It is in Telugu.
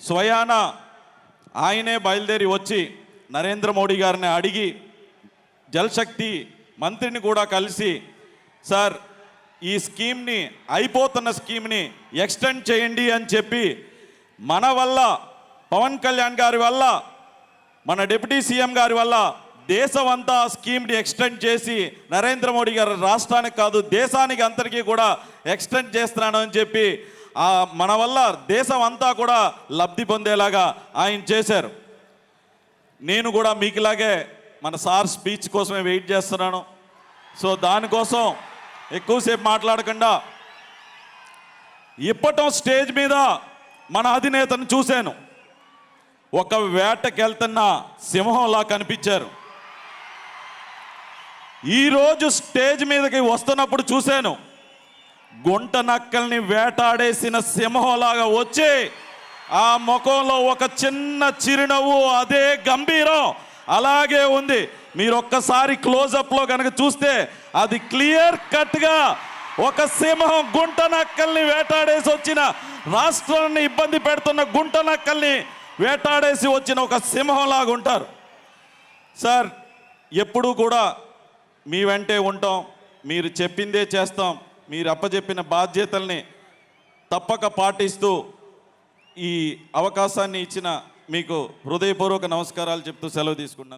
స్వయాన ఆయనే బయలుదేరి వచ్చి నరేంద్ర మోడీ గారిని అడిగి జలశక్తి మంత్రిని కూడా కలిసి, సార్ ఈ స్కీమ్ని, అయిపోతున్న స్కీమ్ని ఎక్స్టెండ్ చేయండి అని చెప్పి, మన వల్ల, పవన్ కళ్యాణ్ గారి వల్ల, మన డిప్యూటీ సీఎం గారి వల్ల దేశం అంతా స్కీమ్ని ఎక్స్టెండ్ చేసి నరేంద్ర మోడీ గారు రాష్ట్రానికి కాదు దేశానికి అంతటికీ కూడా ఎక్స్టెండ్ చేస్తున్నాను అని చెప్పి మన వల్ల దేశం అంతా కూడా లబ్ధి పొందేలాగా ఆయన చేశారు. నేను కూడా మీకులాగే మన సార్ స్పీచ్ కోసమే వెయిట్ చేస్తున్నాను. సో దానికోసం ఎక్కువసేపు మాట్లాడకుండా ఇప్పటం స్టేజ్ మీద మన అధినేతను చూశాను. ఒక వేటకెళ్తున్న సింహంలా కనిపించారు. ఈరోజు స్టేజ్ మీదకి వస్తున్నప్పుడు చూశాను, గుంట నక్కల్ని వేటాడేసిన సింహంలాగా వచ్చి ఆ ముఖంలో ఒక చిన్న చిరునవ్వు, అదే గంభీరం అలాగే ఉంది. మీరు ఒక్కసారి క్లోజప్లో కనుక చూస్తే అది క్లియర్ కట్గా ఒక సింహం గుంట నక్కల్ని వేటాడేసి వచ్చిన, రాష్ట్రాన్ని ఇబ్బంది పెడుతున్న గుంట నక్కల్ని వేటాడేసి వచ్చిన ఒక సింహంలాగా ఉంటారు. సార్ ఎప్పుడూ కూడా మీ వెంటే ఉంటాం, మీరు చెప్పిందే చేస్తాం, మీరు అప్పచెప్పిన బాధ్యతల్ని తప్పక పాటిస్తూ ఈ అవకాశాన్ని ఇచ్చిన మీకు హృదయపూర్వక నమస్కారాలు చెప్తూ సెలవు తీసుకున్నాను.